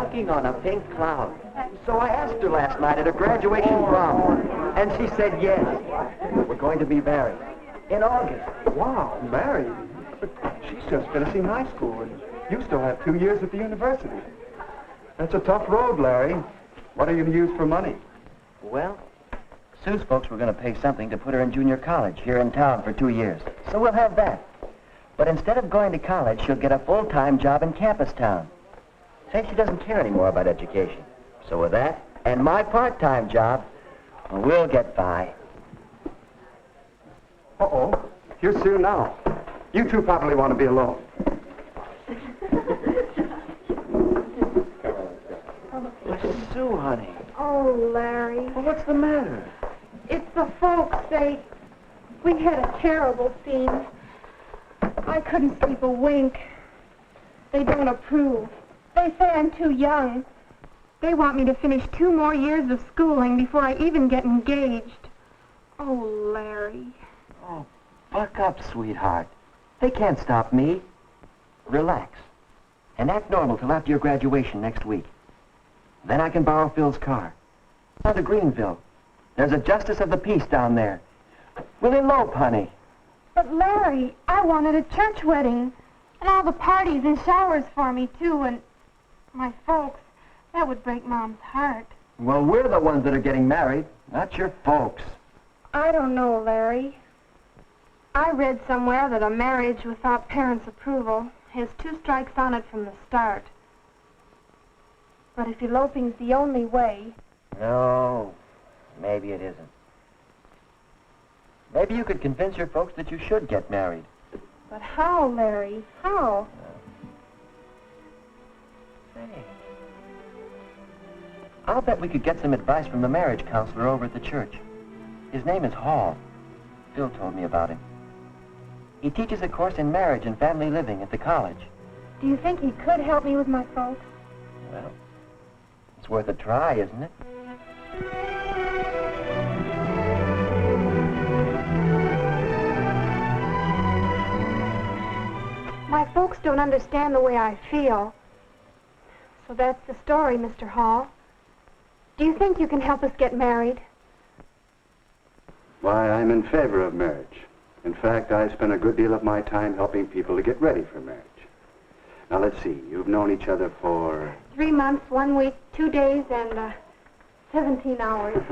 walking on a pink cloud. So I asked her last night at her graduation prom, and she said yes. We're going to be married in August. Wow, married? But she's just finishing high school, and you still have 2 years at the university. That's a tough road, Larry. What are you going to use for money? Well, Sue's folks were going to pay something to put her in junior college here in town for 2 years. So we'll have that. But instead of going to college, she'll get a full-time job in campus town. Say she doesn't care anymore about education. So with that, and my part-time job, well, we'll get by. Uh-oh. Here's Sue now. You two probably want to be alone. Sue, honey. Oh, Larry. Well, what's the matter? It's the folks. We had a terrible scene. I couldn't sleep a wink. They don't approve. They say I'm too young. They want me to finish 2 more years of schooling before I even get engaged. Oh, Larry. Oh, buck up, sweetheart. They can't stop me. Relax. And act normal till after your graduation next week. Then I can borrow Phil's car. Now to Greenville. There's a justice of the peace down there. We'll elope, honey. But, Larry, I wanted a church wedding. And all the parties and showers for me, too, and my folks. That would break Mom's heart. Well, we're the ones that are getting married, not your folks. I don't know, Larry. I read somewhere that a marriage without parents' approval has 2 strikes on it from the start. But if eloping's the only way... No, maybe it isn't. Maybe you could convince your folks that you should get married. But how, Larry? How? Say, I'll bet we could get some advice from the marriage counselor over at the church. His name is Hall. Phil told me about him. He teaches a course in marriage and family living at the college. Do you think he could help me with my folks? Well, it's worth a try, isn't it? My folks don't understand the way I feel. So that's the story, Mr. Hall. Do you think you can help us get married? Why, I'm in favor of marriage. In fact, I spend a good deal of my time helping people to get ready for marriage. Now, let's see. You've known each other for... 3 months, 1 week, 2 days, and 17 hours.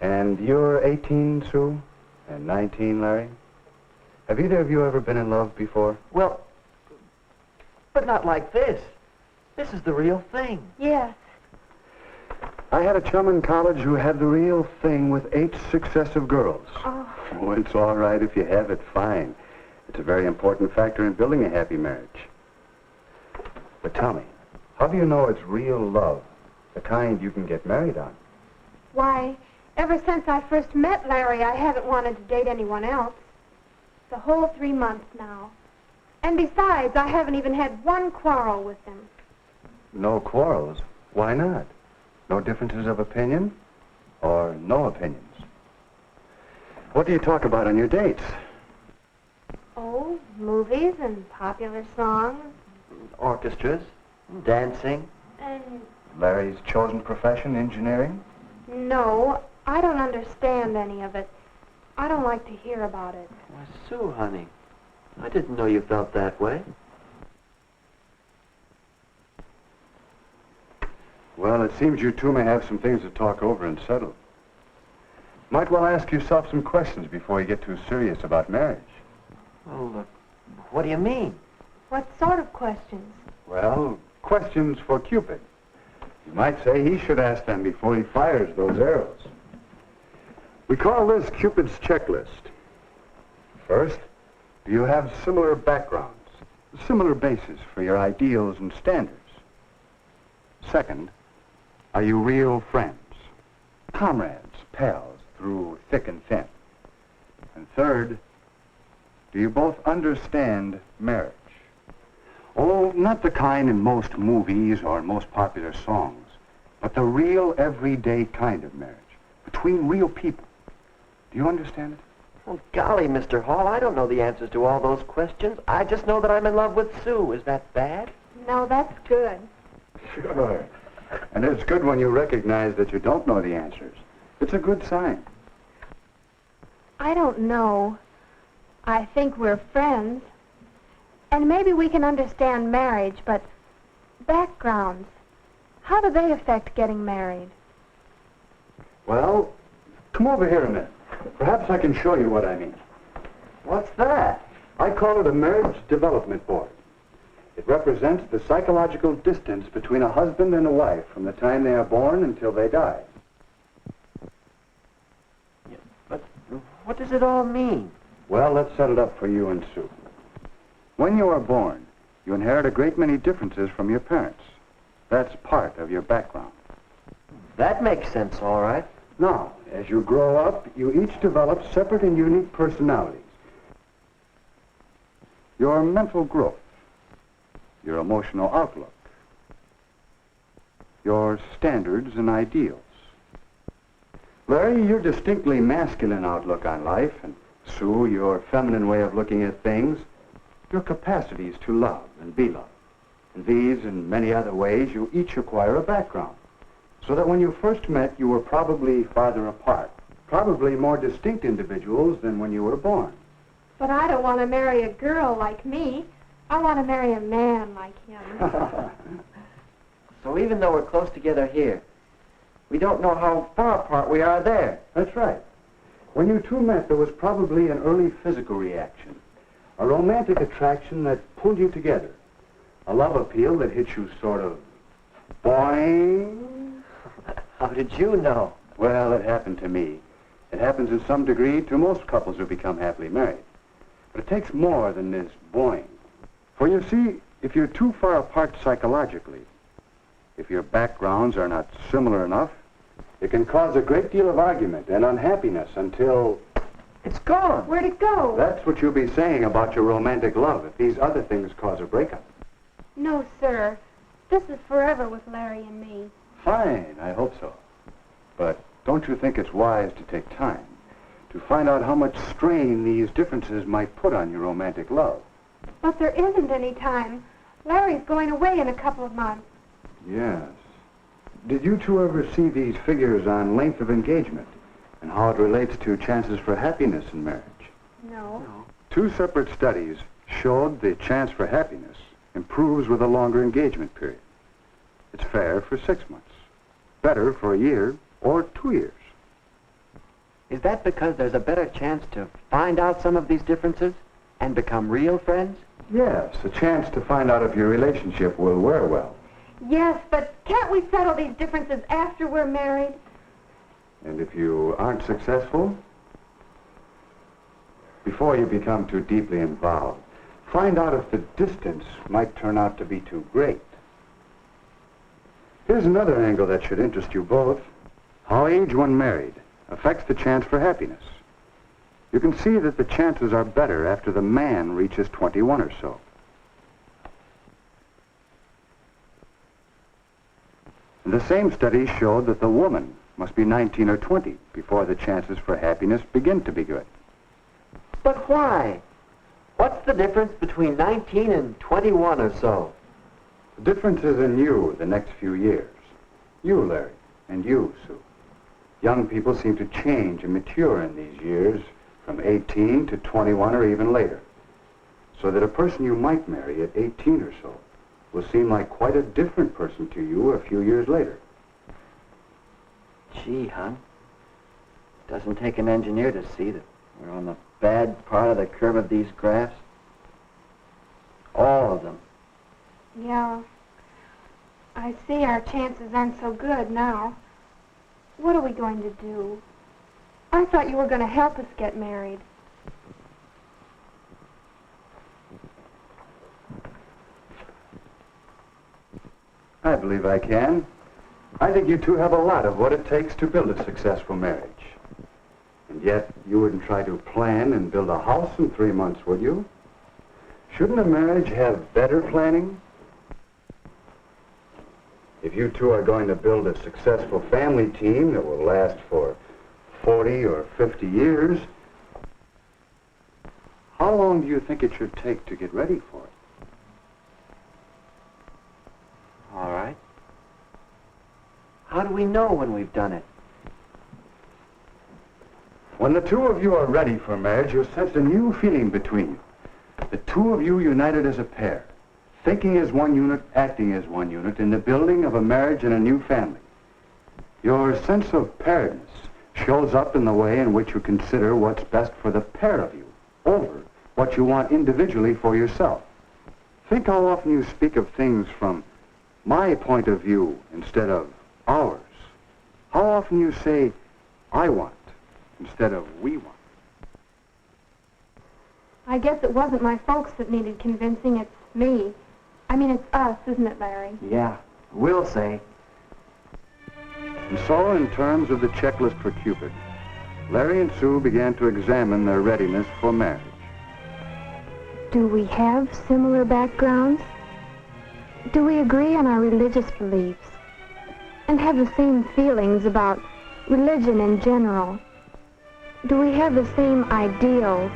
And you're 18, Sue? And 19, Larry? Have either of you ever been in love before? Well, but not like this. This is the real thing. Yes. I had a chum in college who had the real thing with 8 successive girls. Oh. Oh, it's all right if you have it, fine. It's a very important factor in building a happy marriage. But tell me, how do you know it's real love, the kind you can get married on? Why, ever since I first met Larry, I haven't wanted to date anyone else. The whole 3 months now. And besides, I haven't even had 1 quarrel with him. No quarrels? Why not? No differences of opinion? Or no opinions? What do you talk about on your dates? Oh, movies and popular songs. Orchestras, dancing. And... Larry's chosen profession, engineering? No, I don't understand any of it. I don't like to hear about it. Why, Sue, honey, I didn't know you felt that way. Well, it seems you two may have some things to talk over and settle. Might well ask yourself some questions before you get too serious about marriage. Well, what do you mean? What sort of questions? Well, questions for Cupid. You might say he should ask them before he fires those arrows. We call this Cupid's checklist. First, do you have similar backgrounds, similar bases for your ideals and standards? Second, are you real friends, comrades, pals through thick and thin? And third, do you both understand marriage? Oh, not the kind in most movies or most popular songs, but the real everyday kind of marriage, between real people. Do you understand it? Oh, golly, Mr. Hall, I don't know the answers to all those questions. I just know that I'm in love with Sue. Is that bad? No, that's good. Sure. And it's good when you recognize that you don't know the answers. It's a good sign. I don't know. I think we're friends. And maybe we can understand marriage, but backgrounds, how do they affect getting married? Well, come over here a minute. Perhaps I can show you what I mean. What's that? I call it a marriage development board. It represents the psychological distance between a husband and a wife from the time they are born until they die. Yeah, but what does it all mean? Well, let's set it up for you and Sue. When you are born, you inherit a great many differences from your parents. That's part of your background. That makes sense, all right. Now, as you grow up, you each develop separate and unique personalities. Your mental growth, your emotional outlook, your standards and ideals. Larry, your distinctly masculine outlook on life, and Sue, your feminine way of looking at things, your capacities to love and be loved. In these and many other ways, you each acquire a background, so that when you first met, you were probably farther apart, probably more distinct individuals than when you were born. But I don't want to marry a girl like me. I want to marry a man like him. So even though we're close together here, we don't know how far apart we are there. That's right. When you two met, there was probably an early physical reaction, a romantic attraction that pulled you together, a love appeal that hit you sort of boing. How did you know? Well, it happened to me. It happens in some degree to most couples who become happily married. But it takes more than this boing. For you see, if you're too far apart psychologically, if your backgrounds are not similar enough, it can cause a great deal of argument and unhappiness until... It's gone. Where'd it go? That's what you'll be saying about your romantic love if these other things cause a breakup. No, sir. This is forever with Larry and me. Fine, I hope so. But don't you think it's wise to take time to find out how much strain these differences might put on your romantic love? But there isn't any time. Larry's going away in a couple of months. Yes. Did you two ever see these figures on length of engagement and how it relates to chances for happiness in marriage? No. Two separate studies showed the chance for happiness improves with a longer engagement period. It's fair for 6 months, better for a year or 2 years. Is that because there's a better chance to find out some of these differences and become real friends? Yes, a chance to find out if your relationship will wear well. Yes, but can't we settle these differences after we're married? And if you aren't successful, before you become too deeply involved, find out if the distance might turn out to be too great. Here's another angle that should interest you both. How age when married affects the chance for happiness. You can see that the chances are better after the man reaches 21 or so. And the same study showed that the woman must be 19 or 20 before the chances for happiness begin to be good. But why? What's the difference between 19 and 21 or so? The difference is in you the next few years. You, Larry, and you, Sue. Young people seem to change and mature in these years from 18 to 21 or even later. So that a person you might marry at 18 or so will seem like quite a different person to you a few years later. Gee, hon, doesn't take an engineer to see that we're on the bad part of the curve of these graphs. All of them. Yeah. I see our chances aren't so good now. What are we going to do? I thought you were going to help us get married. I believe I can. I think you two have a lot of what it takes to build a successful marriage. And yet, you wouldn't try to plan and build a house in 3 months, would you? Shouldn't a marriage have better planning? If you two are going to build a successful family team that will last for 40 or 50 years, how long do you think it should take to get ready for it? All right. How do we know when we've done it? When the two of you are ready for marriage, you'll sense a new feeling between you. The two of you united as a pair, thinking as one unit, acting as one unit, in the building of a marriage and a new family. Your sense of pairedness shows up in the way in which you consider what's best for the pair of you over what you want individually for yourself. Think how often you speak of things from my point of view instead of ours. How often you say, I want, instead of we want. I guess it wasn't my folks that needed convincing, it's me. I mean, it's us, isn't it, Larry? Yeah, we'll say. And so, in terms of the checklist for Cupid, Larry and Sue began to examine their readiness for marriage. Do we have similar backgrounds? Do we agree on our religious beliefs? And have the same feelings about religion in general? Do we have the same ideals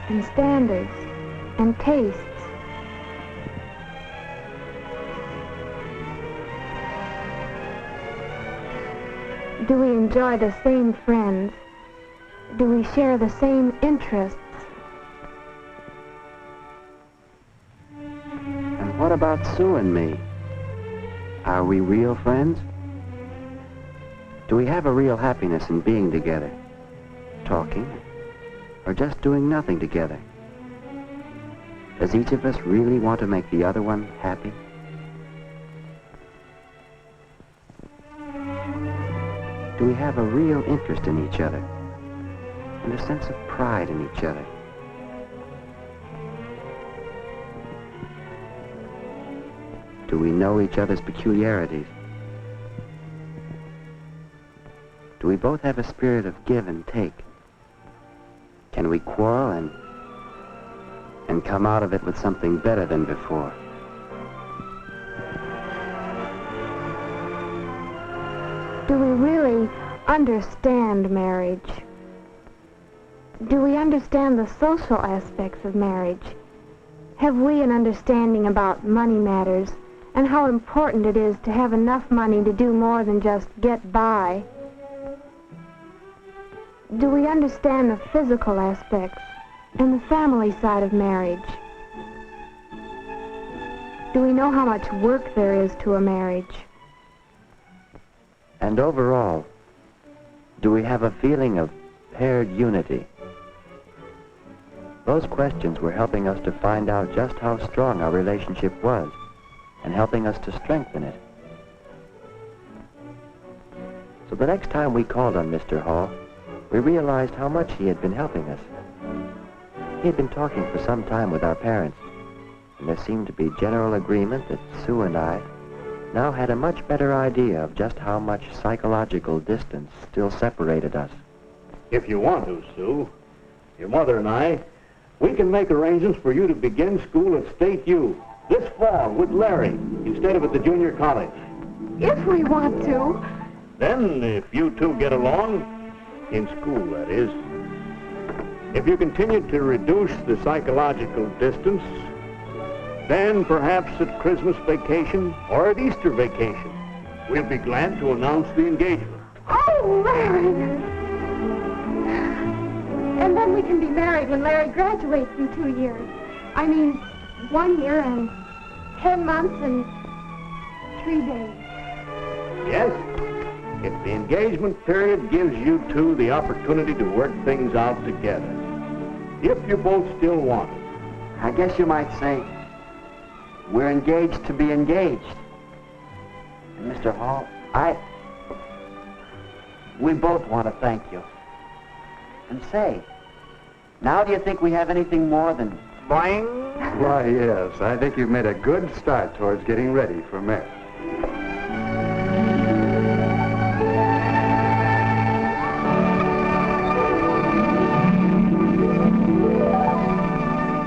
and standards and tastes? Do we enjoy the same friends? Do we share the same interests? And what about Sue and me? Are we real friends? Do we have a real happiness in being together? Talking? Or just doing nothing together? Does each of us really want to make the other one happy? Do we have a real interest in each other and a sense of pride in each other? Do we know each other's peculiarities? Do we both have a spirit of give and take? Can we quarrel and come out of it with something better than before? Do we really understand marriage? Do we understand the social aspects of marriage? Have we an understanding about money matters and how important it is to have enough money to do more than just get by? Do we understand the physical aspects and the family side of marriage? Do we know how much work there is to a marriage? And overall, do we have a feeling of paired unity? Those questions were helping us to find out just how strong our relationship was and helping us to strengthen it. So the next time we called on Mr. Hall, we realized how much he had been helping us. He had been talking for some time with our parents, and there seemed to be general agreement that Sue and I now had a much better idea of just how much psychological distance still separated us. If you want to, Sue, your mother and I, we can make arrangements for you to begin school at State U this fall with Larry instead of at the junior college. If we want to. Then, if you two get along, in school, that is, if you continue to reduce the psychological distance, then perhaps at Christmas vacation or at Easter vacation, we'll be glad to announce the engagement. Oh, Larry! And then we can be married when Larry graduates in 2 years. I mean, 1 year and 10 months and 3 days. Yes, if the engagement period gives you two the opportunity to work things out together, if you both still want it. I guess you might say we're engaged to be engaged. And Mr. Hall, we both want to thank you. And say, now do you think we have anything more than boing? Why, yes, I think you've made a good start towards getting ready for marriage.